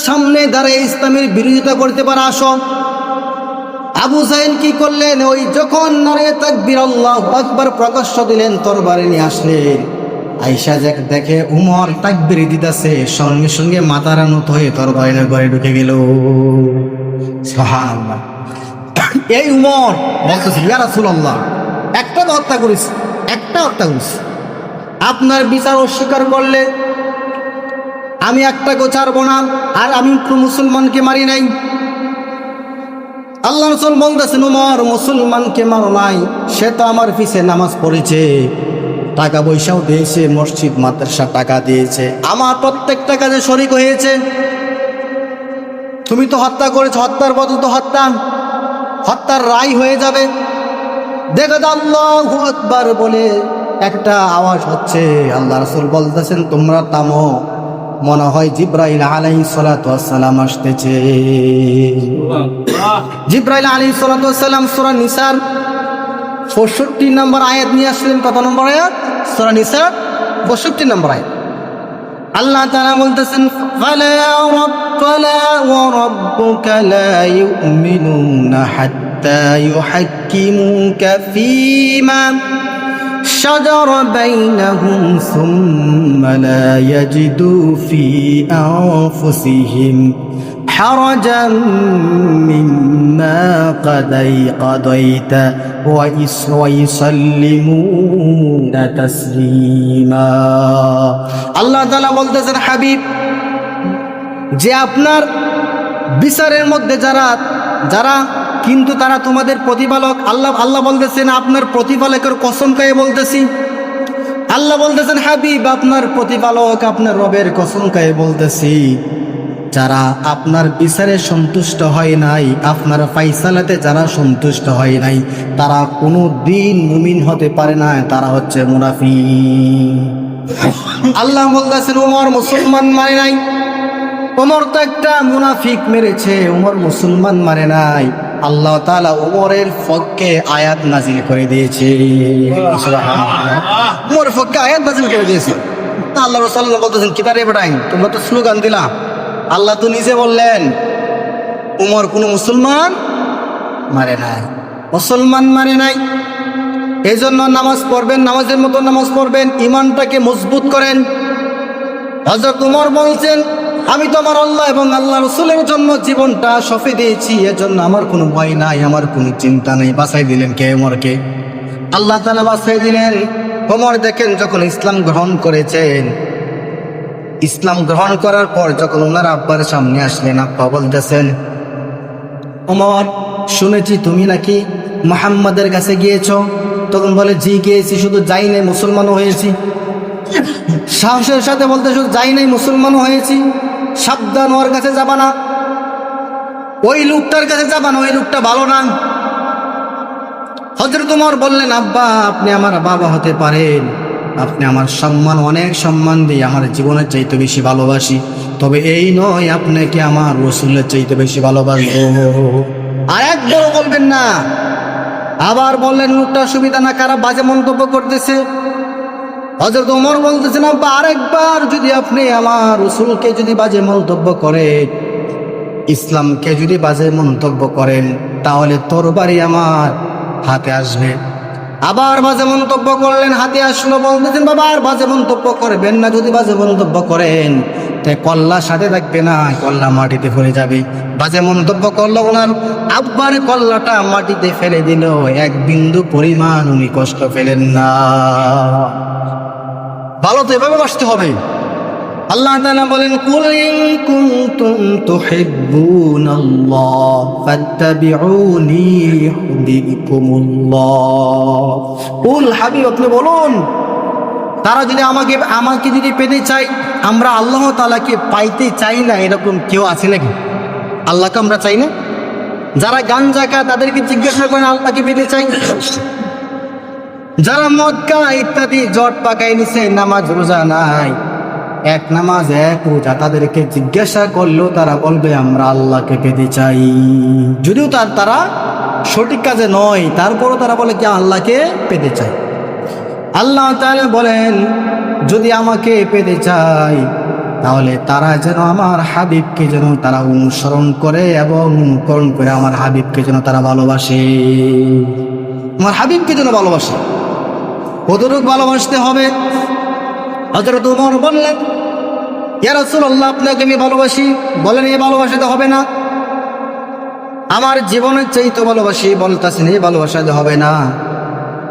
সামনে দাঁড়িয়ে ইসলামের বিরোধিতা করতে পারে, আসো। আবু জাহেল কি করলেন, ওই যখন নারে তাকবীর আল্লাহু আকবার প্রকাশ্য দিলেন, তরবারি নিয়ে আসলেন। আয়েশা দেখে উমর তাকবীর দিতেছে, সঙ্গে সঙ্গে মাথার নত হয়ে তরবারি নিয়ে ঘরে ঢুকে গেল। সুবহানাল্লাহ। এই উমর বলতেছে, ইয়া রাসূলুল্লাহ, একটা তো হত্যা করেছি, আপনার বিচার অস্বীকার করলে আমি একটা ছাড়বো না, আর আমি কোনো মুসলমানকে মারি নাই। আল্লাহ রাসূল বলতেছেন, উমর মুসলমানকে মারো নাই, সে তো আমার পিছে নামাজ পড়েছে, টাকা পয়সাও দিয়েছে, মসজিদ মাদ্রাসা টাকা দিয়েছে, আমার প্রত্যেকটা কাজে শরীক হয়েছে। তুমি তো হত্যা করেছো, হত্যার বদল তো হত্যার রায় হয়ে যাবে। দেখো তো আল্লাহু আকবার বলে একটা আওয়াজ হচ্ছে। আল্লাহ রাসূল বলতেছেন, তোমরা থামো, মনে হয় জিবরাইল আলাইহিস সালাতু ওয়াস সালাম আসতেছে। জিবরাইল আলাইহিস সালাতু ওয়াস সালাম সূরা নিসার ৬৫ নম্বর আয়াত নিয়ে আসলেন। কত নম্বর আয়াত? সূরা নিসার ৬৫ নম্বর আয়াত। আল্লাহ তাআলা বলতেছেন, ফালা ওয়া রাব্বুকা লা ইউমিনুনা হাত্তা ইউহাক্কিমুকা ফীমা شجر بينهم ثم لا يجدوا في أنفسهم حرجا مما قضيت ويسلمون تسليما। আল্লাহ তাআলা বলতেছেন, হাবিব, যে আপনার বিচারের মধ্যে যারা কিন্তু তারা তোমাদের প্রতিপালক। আল্লাহ বলতেছেন, আপনার প্রতিপালকের কসম খাইয়ে বলতেছি। আল্লাহ বলতেছেন, হাবিব, আপনার প্রতিপালক, আপনার রবের কসম খাইয়ে বলতেছি, যারা আপনার বিচারে সন্তুষ্ট হয় নাই, আপনার ফাইসালাতে যারা সন্তুষ্ট হয় নাই, তারা কোনো দিন মুমিন হতে পারে না, তারা হচ্ছে মুনাফিক। আল্লাহ বলতেছেন, ওমর মুসলমান মানে নাই, ওমর তো একটা মুনাফিক মেরেছে, ওমর মুসলমান মানে নাই। আল্লাহ তাআলা ওমরের পক্ষে আয়াত নাজিল করে দিয়েছে। ওমরের পক্ষে আয়াত নাজিল করে দিয়েছে। আল্লাহ রাসূল বলতেছেন, কিতারে বেটাই, তোমরা তো স্লোগান দিলা, আল্লাহ তো নিজে বললেন ওমর কোনো মুসলমান মারে নাই। এই জন্য নামাজ পড়বেন, নামাজের মতো নামাজ পড়বেন, ইমানটাকে মজবুত করেন। হযরত ওমর বলছেন, আমি তো আমার আল্লাহ এবং আল্লাহ রাসূলের জন্য জীবনটা সঁপে দিয়েছি, এজন্য আমার কোনো ভয় নাই, আমার কোনো চিন্তা নেই। বাঁচাই দিলেন কে? ওমরকে আল্লাহ তাআলা বাঁচাই দিলেন। ওমর দেখেন, যখন ইসলাম গ্রহণ করেছেন, ইসলাম গ্রহণ করার পর যখন ওনার আব্বার সামনে আসলেন, আব্বা বলতেছেন, ওমর, শুনেছি তুমি নাকি মুহাম্মাদের কাছে গিয়েছ। তখন বলে, জি গিয়েছি, শুধু যাই নাই, মুসলমানও হয়েছি। সাহসের সাথে বলতে, শুধু যাই নাই, মুসলমানও হয়েছি। সাবধান, ওর কাছে যাবা না, ওই লোকটার কাছে যাবা না, ওই লোকটা ভালো না। হযরত ওমর বললেন, আব্বা, আপনি আমার বাবা হতে পারেন, আপনি আমার সম্মান, অনেক সম্মান দিয়ে আমার জীবনের চাইতে বেশি ভালোবাসি, তবে এই নয় আপনাকে আমার রাসূলের চাইতে বেশি ভালোবাসবো। আর একবারও বলবেন না। আবার বললেন, লোকটা সুবিধা না, কারা বাজে মন্তব্য করতেছে। হযরত ওমর বলতেছেন, আব্বা, আরেকবার যদি আপনি আমার রাসূলকে যদি বাজে মন্তব্য করেন, ইসলামকে যদি বাজে মন্তব্য করেন, তাহলে তরবারি আমার হাতে আসবে। আবার বাজে মন্তব্য করলেন, হাতে আসলো। বলতেছেন, বাবা, আর বাজে মন্তব্য করবেন না, যদি বাজে মন্তব্য করেন তাই কল্লা সাথে থাকবে না, কল্লা মাটিতে ফেলে যাবে। বাজে মন্তব্য করলো, ওনার আব্বার কল্লাটা মাটিতে ফেলে দিল, এক বিন্দু পরিমাণ উনি কষ্ট পেলেন না। ভালো তো এভাবে বাঁচতে হবে। আল্লাহ তাআলা বলেন, কুল ইন কুনতুম তুহিব্বুনাল্লাহ ফাত্তাবিউনি ইউহিব্বুকুমুল্লাহ। কুল, হাবিব, আপনি বলুন, তারা যদি আমাকে যদি পেতে চাই, আমরা আল্লাহ তাআলাকে পাইতে চাই না, এরকম কেউ আছে নাকি? আল্লাহকে আমরা চাই না? যারা গাঞ্জা খায় তাদেরকে জিজ্ঞাসা করেন, আল্লাহকে পেতে চাই? যারা মক্কা ইত্যাদি জট পাকাই নিছে, নামাজ রোজা নাই, এক নামাজ এক রোজা, তাদেরকে জিজ্ঞাসা করলেও তারা বলবে আমরা আল্লাহকে পেতে চাই। যদিও তারা সঠিক কাজে নয়, তারপরও তারা বলে কি আল্লাহকে পেতে চাই। আল্লাহ তাআলা বলেন, যদি আমাকে পেতে চাই তাহলে তারা যেন আমার হাবিবকে যেন তারা অনুসরণ করে এবং অনুকরণ করে আমার হাবিবকে যেন তারা ভালোবাসে, আমার হাবিবকে যেন ভালোবাসে। কতটুকু ভালোবাসতে হবে? হযরত ওমর বললেন, ইয়া রাসূলুল্লাহ, আপনাকে আমি ভালোবাসি। বলেন, এই ভালোবাসাতে হবে না? আমার জীবনের চাইতে ভালোবাসি। বলতেছেন, এই ভালোবাসাতে হবে না,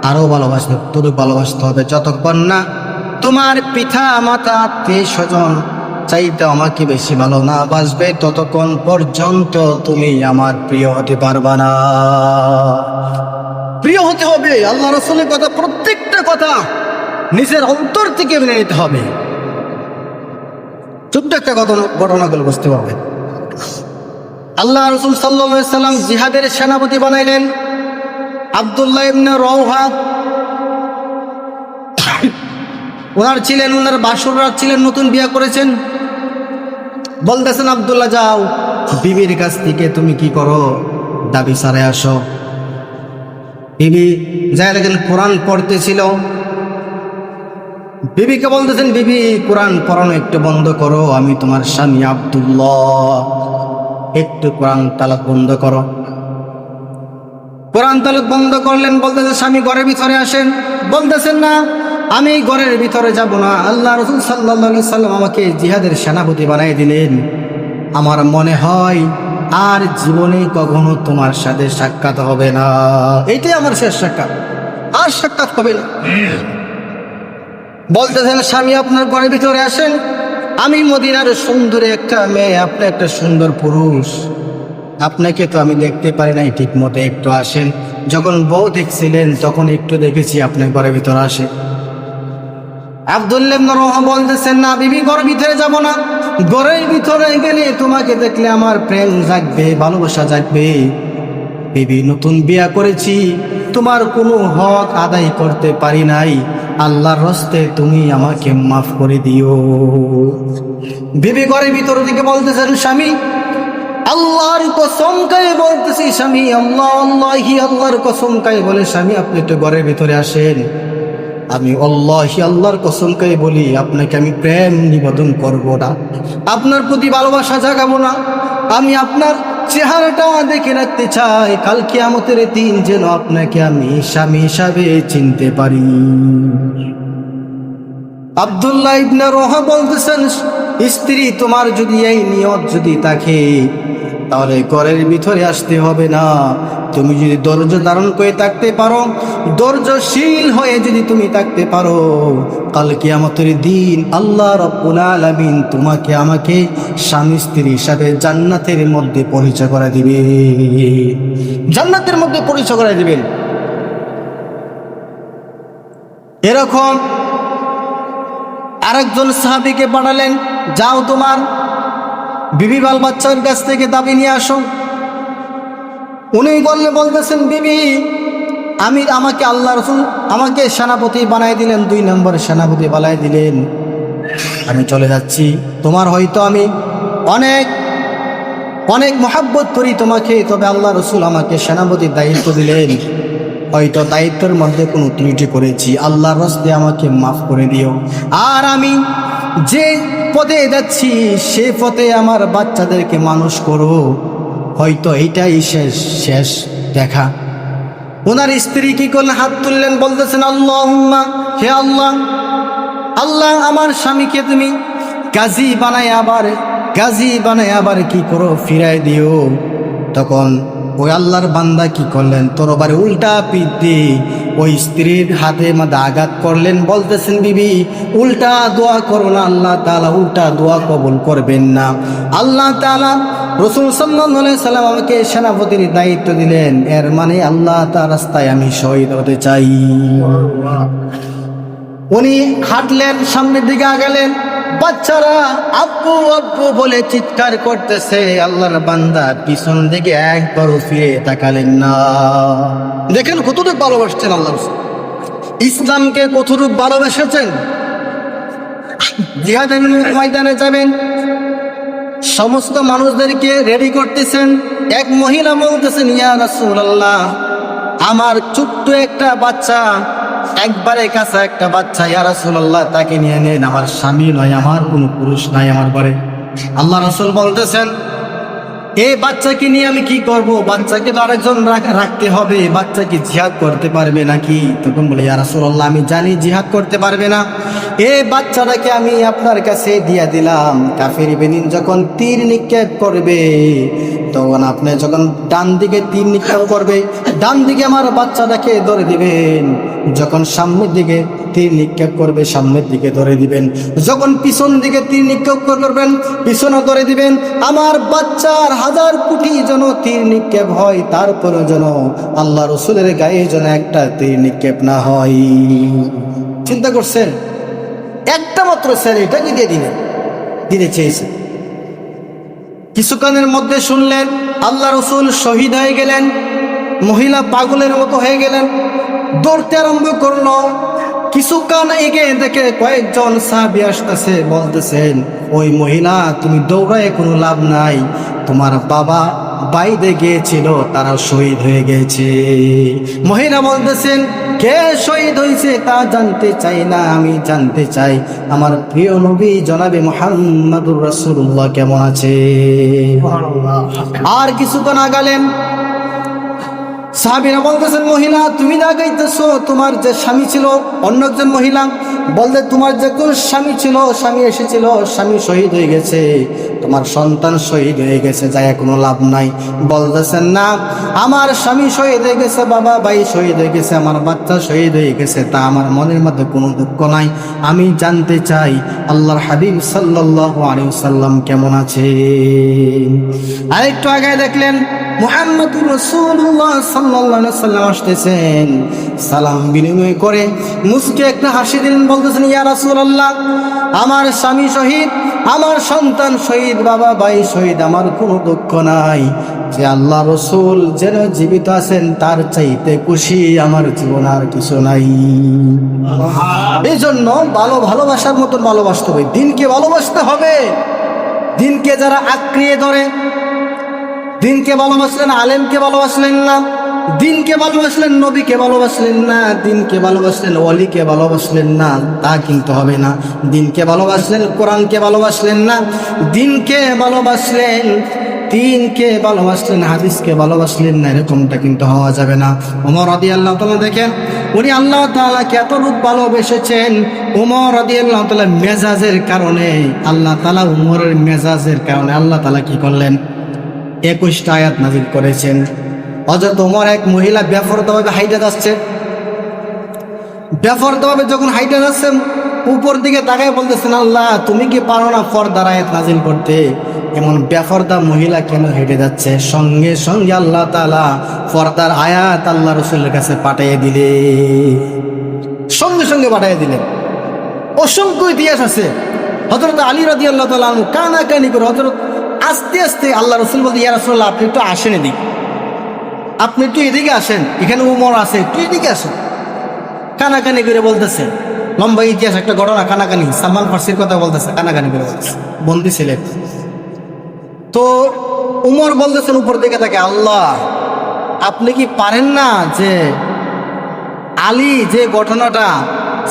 আরো ভালোবাসতে, ততটুকু ভালোবাসতে হবে যতক্ষণ না তোমার পিতা মাতা আত্মীয় স্বজন চাইতে আমাকে বেশি ভালো না বাসবে, ততক্ষণ পর্যন্ত তুমি আমার প্রিয় হতে পারবা না। প্রিয় হতে হবে। আল্লাহ রাসূলের কথা, প্রত্যেকটা কথা নিজের অন্তর থেকে মেনে নিতে হবে। ছোট্ট একটা ঘটনাগুলো বুঝতে পারবে। আল্লাহ রাসূল সাল্লাল্লাহু আলাইহি সাল্লাম জিহাদের সেনাপতি বানাইলেন আব্দুল্লাহ ইবনে রাওহা। ওনার ছিলেন, ওনার বাসররাত ছিলেন, নতুন বিয়ে করেছেন। বলতেছেন, আব্দুল্লাহ যাও, বিবির কাছ থেকে তুমি কি করো, দাবি সারে আসো। বিবি যাই দেখেন কোরআন পড়তেছিল। বিবিকে বলতেছেন, বিবি কোরআন পড়ানো একটু বন্ধ করো, আমি তোমার স্বামী আব্দুল্লাহ, একটু কোরআন তালাত বন্ধ করো। কোরআন তালাত বন্ধ করলেন। বলতেছে, স্বামী ঘরের ভিতরে আসেন। বলতেছেন, না, আমি ঘরের ভিতরে যাব না। আল্লাহ রাসূল সাল্লাল্লাহু আলাইহি সাল্লাম আমাকে জিহাদের সেনাপতি বানিয়ে দিলেন। আমার মনে হয় আর জীবনে কখনো তোমার সাথে সাক্ষাৎ হবে না, এইটাই আমার শেষ সাক্ষাৎ, আর সাক্ষাৎ হবে না। বলতেছেন, স্বামী আপনার ঘরের ভিতরে আসেন, আমি মদিনার সুন্দর একটা মেয়ে, আপনি একটা সুন্দর পুরুষ, আপনাকে তো আমি দেখতে পারি নাই ঠিক মতো, একটু আসেন। যখন বউ দেখছিলেন তখন একটু দেখেছি, আপনার ঘরের ভিতরে আসে। আব্দুল্লাহ ইবনে রাওহা বলতেছেন, না বিবি, ঘরের ভিতরে যাব না। ঘরের ভিতরে গেলে তোমাকে দেখলে আমার প্রেম জাগবে, ভালোবাসা জাগবে। বিবি, নতুন বিয়া করেছি, তোমার কোনো হক আদায় করতে পারি নাই, আল্লাহর হস্তে তুমি আমাকে মাফ করে দিও। বিবি ঘরের ভিতর দিকে বলতেছেন, স্বামী আল্লাহর কসম খাই বলতেছি, স্বামী আল্লাহ, আল্লাহি, আল্লাহর কসম খাই বলে, স্বামী আপনি একটু ঘরের ভিতরে আসেন। আমি আল্লাহি, আল্লাহর কসম খাই বলি, আপনাকে আমি প্রেম নিবেদন করব না, আপনার প্রতি ভালোবাসা জাগাবো না। আমি আপনার চেহারাটা দেখে রাখতে চাই, কাল কিয়ামতের দিন যেন আপনাকে আমি স্বামী হিসাবে চিনতে পারি। আব্দুল্লাহ ইবনে রাওহা বলতেছেন, স্ত্রী তোমার যদি এই নিয়ত যদি থাকে, তাহলে ঘরের ভিতরে আসতে হবে না। তুমি যদি ধৈর্য ধারণ করে থাকতে পারো, ধৈর্যশীল হয়ে যদি তুমি থাকতে পারো, কাল কিয়ামতের দিন আল্লাহ রাব্বুল আলামিন তোমাকে আমাকে স্বামী স্ত্রী হিসাবে জান্নাতের মধ্যে পরিচয় করে দিবে, জান্নাতের মধ্যে পরিচয় করে দিবেন। এরকম আরেকজন সাহাবীকে পাঠালেন, যাও তোমার বিবি বাল বাচ্চার কাছ থেকে দাবি নিয়ে আসো। উনি বলতেছেন, বিবি আমাকে আল্লাহ রাসূল আমাকে সেনাপতি বানাই দিলেন, 2 নম্বরের সেনাপতি বানাই দিলেন, আমি চলে যাচ্ছি। তোমার হয়তো আমি অনেক অনেক মহব্বত করি তোমাকে, তবে আল্লাহ রাসূল আমাকে সেনাপতির দায়িত্ব দিলেন, হয়তো দায়িত্বের মধ্যে কোনো ত্রুটি করেছি, আল্লাহর হস্তে আমাকে মাফ করে দিও। আর আমি যে পথে যাচ্ছি সে পথে আমার বাচ্চাদেরকে মানুষ করো, হয়তো এইটাই শেষ দেখা। ওনার স্ত্রী কি করলেন, হাত তুললেন, বলতেছেন, আল্লাহুম্মা, হে আল্লাহ, আল্লাহ আমার স্বামীকে তুমি গাজী বানায় আবার কি করো, ফিরাই দিও। তখন ওই আল্লাহর বান্দা কি করলেন, তরবারি উল্টা পিঠ দিয়ে ওই স্ত্রীর হাতে মধ্যে আঘাত করলেন। বলতেছেন, বিবি উল্টা দোয়া করো না, আল্লাহ তাআলা উল্টা দোয়া কবুল করবেন না। আল্লাহ তাআলা রাসূল সাল্লাল্লাহু আলাইহি সাল্লাম আমাকে সেনাপতির দায়িত্ব দিলেন, এর মানে আল্লাহ তাআলার রাস্তায় আমি শহীদ হতে চাই। উনি হাঁটলেন, সামনের দিকে আগালেন, বাচ্চারা আব্বু আব্বু বলে চিৎকার করতেছে। আল্লাহর বান্দা পিছন দিকে একবারও ফিরে তাকালেন না। দেখেন কতটুকু ভালোবাসছেন আল্লাহ, ইসলামকে কতটুকু ভালোবেসেছেন। জিহাদের ময়দানে যাবেন, সমস্ত মানুষদেরকে রেডি করতেছেন। এক মহিলা বলতেছেন, ইয়া রাসূলুল্লাহ, আমার ছোট্ট একটা বাচ্চা একবারে কাছে একটা বাচ্চা, ইয়া রাসূলুল্লাহ তাকে নিয়ে নেন, আমার স্বামী নয়, আমার কোনো পুরুষ নাই আমার ঘরে। আল্লাহ রাসূল বলতেছেন এই বাচ্চাকে নিয়ে আমি কি করব? বাচ্চাকে তো আরেকজন রাখতে হবে, বাচ্চা কি জিহাদ করতে পারবে নাকি? তখন বলে ইয়া রাসূলুল্লাহ আমি জানি জিহাদ করতে পারবে না, এই বাচ্চাটাকে আমি আপনার কাছে দিয়ে দিলাম। কাফির বেনিন যখন তীর নিক্ষেপ করবে, তখন আপনি যখন ডান দিকে তীর নিক্ষেপ করবে, ডান দিকে আমার বাচ্চাটাকে ধরে দিবেন। যখন সামনের দিকে তীর নিক্ষেপ করবে, সামনের দিকে ধরে দিবেন। যখন পিছন দিকে তীর নিক্ষেপ করবেন, পিছনে ধরে দিবেন। আমার বাচ্চার 1000 কোটি যেন তীর নিক্ষেপ হয়, তারপরে যেন আল্লাহ রসুলের গায়ে যেন একটা তীর নিক্ষেপ না হয়। চিন্তা করছেন? একটা মাত্র স্যার এটাকে দিয়ে দিতে চেয়েছে। কিছুক্ষণের মধ্যে শুনলেন আল্লাহ রসুল শহীদ হয়ে গেলেন। মহিলা পাগলের মতো হয়ে গেলেন, দৌড়তে আরম্ভ করলো। কিছুক্ষণ এগিয়ে দেখে কয়েকজন সাহাবী আসতেছে, বলতেছেন ওই মহিলা তুমি দৌড়ায় কোনো লাভ নাই, তোমার বাবা বাইরে গিয়েছিল, তারা শহীদ হয়ে গেছে। মহিলা বলতেছেন কে শহীদ হয়েছে তা জানতে চাই না, আমি জানতে চাই আমার প্রিয় নবী জনাবে মুহাম্মদুর রাসূলুল্লাহ কেমন আছে। আর কিছুক্ষণ আগালেন, সাহাবীরা বলতেছেন মহিলা তুমি না গাইতেছো, তোমার যে স্বামী ছিল, অন্য একজন মহিলা বলতে তোমার যে কোন স্বামী ছিল, স্বামী এসেছিল, স্বামী শহীদ হয়ে গেছে, তোমার সন্তান শহীদ হয়ে গেছে, যায় কোনো লাভ নাই। বলতেছেন না আমার স্বামী শহীদ হয়ে গেছে, বাবা ভাই শহীদ হয়ে গেছে, আমার বাচ্চা শহীদ হয়ে গেছে, তা আমার মনের মধ্যে কোনো দুঃখ নাই। আমি জানতে চাই আল্লাহর হাবিব সাল্লাল্লাহু আলাইহি ওয়াসাল্লাম কেমন আছে। আরেকটু আগে দেখলেন মুহাম্মদুর রাসূলুল্লাহ সাল্লাল্লাহু আলাইহি ওয়াসাল্লাম আসতেছেন, সালাম বিনিময় করে মুস্কে একটা হাসি দিলেন। বলতেছেন ইয়া রাসূলুল্লাহ আমার স্বামী শহীদ, আমার সন্তান শহীদ, বাবা ভাই শহীদ, আমার কোনো দুঃখ নাই। যে আল্লাহ রসুল যেন জীবিত আছেন তার চাইতে খুশি আমার জীবন আর কিছু নাই। এই জন্য ভালোবাসার মতন ভালোবাসতে হবে, দিনকে ভালোবাসতে হবে। দিনকে যারা আঁকড়িয়ে ধরে, দিনকে ভালোবাসলেন, আলেমকে ভালোবাসলেন না, দিনকে ভালোবাসলেন, নবীকে ভালোবাসলেন না, দিনকে ভালোবাসলেন, ওয়ালিকে ভালোবাসলেন না, তা কিন্তু হবে না। দিনকে ভালোবাসলেন, কোরআনকে ভালোবাসলেন না, দিনকে ভালোবাসলেন, দিনকে ভালোবাসলেন, হাদিসকে ভালোবাসলেন না, এরকমটা কিন্তু হওয়া যাবে না। ওমর রাদিয়াল্লাহু তাআলা দেখেন উনি আল্লাহ তাআলাকে এত রূপ ভালোবেসেছেন। ওমর রাদিয়াল্লাহু তাআলা মেজাজের কারণে, আল্লাহ তাআলা ওমরের মেজাজের কারণে আল্লাহ তাআলা কি করলেন 21টা আয়াত নাযিল করেছেন। হযরত ওমর এক মহিলা বেফরদাভাবে হাইটে যাচ্ছে, বেফরদাভাবে যখন হাইটে যাচ্ছেন উপর দিকে তাকায় বলতেছেন আল্লাহ তুমি কি পারো না পর্দার আয়াত নাযিল করতে? এমন বেফরদা মহিলা কেন হেঁটে যাচ্ছে? সঙ্গে সঙ্গে আল্লাহ তাআলা পর্দার আয়াত আল্লাহ রাসূলের কাছে পাঠিয়ে দিলে, সঙ্গে সঙ্গে পাঠিয়ে দিলেন। অসংখ্য ইতিহাস আছে। হযরত আলী রাদিয়াল্লাহু তাআলা আনহু কানাকানি করে হযরত আস্তে আস্তে আল্লাহ রাসূল বলতে ইয়া রাসূলুল্লাহ আপনি একটু আসেন এদিকে, আপনি একটু এদিকে আসেন, এখানে উমর আছে, একটু এদিকে আসেন। কানাকানি করে বলতেছে, লম্বা ইতিহাস, একটা ঘটনা, কানাকানি, সালমান ফার্সির কথা বলতেছে, কানাকানি করে বলতেছে, বন্দী ছিলেন। তো উমর বলতেছেন উপর দিকে তাকে, আল্লাহ আপনি কি পারেন না যে আলী যে ঘটনাটা,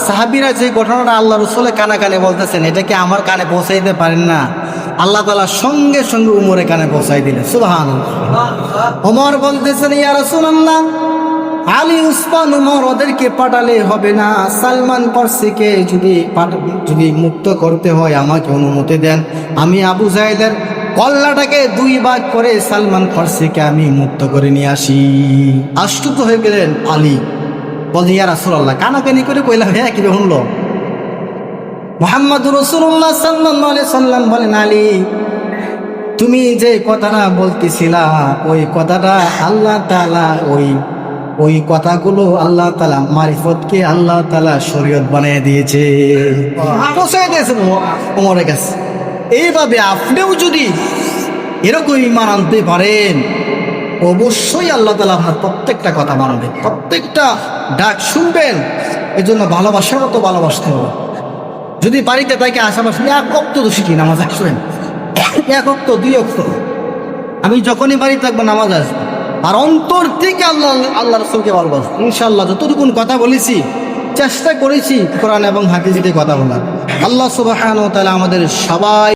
সাহাবীরা যে ঘটনাটা আল্লাহ রাসূলের কানে বলতেছেন, এটা কি আমার কানে পৌঁছাইতে পারেন না? আল্লাহ তাআলা সঙ্গে সঙ্গে উমরের কানে পৌঁছাই দিলেন। সুবহানাল্লাহ। ওমর বলতেছেন ইয়া রাসূলুল্লাহ আলী, উসমান, উমর ওদেরকে পাঠালে হবে না, সালমান ফার্সিকে যদি মুক্ত করতে হয় আমাকে অনুমতি দেন, আমি আবু যায়েদের কল্লাটাকে 2 ভাগ করে সালমান ফার্সিকে আমি মুক্ত করে নিয়ে আসি। আশ্চর্য হয়ে গেলেন আলী, বলছে ইয়া রাসূলুল্লাহ, কানাকানি করে কইলা হ্যাঁ কি শুনলো? মুহাম্মদুর রাসূলুল্লাহ সাল্লাল্লাহু আলাইহি সাল্লাম বলেন আলী তুমি যে কথাটা বলতেছিলা ওই কথাটা আল্লাহ তাআলা ওই কথাগুলো আল্লাহ তাআলা মারিফতকে আল্লাহ তাআলা শরীয়ত বানিয়ে দিয়েছে, পৌঁছে দিয়েছেন ওমরের কাছে। এইভাবে আপনিও যদি এরকম ঈমান আনতে পারেন অবশ্যই আল্লাহ তাআলা আপনার প্রত্যেকটা কথা মানবেন, প্রত্যেকটা ডাক শুনবেন। এই জন্য ভালোবাসার মতো ভালোবাসতে হবে। যদি বাড়িতে তাকে আশাবাসী 1 ওয়াক্ত তো শিখি নামাজ আসবেন, 1 ওয়াক্ত 2 ওয়াক্ত, আমি যখনই বাড়ি থাকবো নামাজ আসবো, আর অন্তর থেকে আল্লাহ রাসূলকে ভালোবাসবো। ইনশাআল্লাহ যতটুকুন কথা বলেছি চেষ্টা করেছি কোরআন এবং হাদিস দিয়ে কথা বলার। আল্লাহ সুবহানাহু ওয়া তাআলা আমাদের সবাই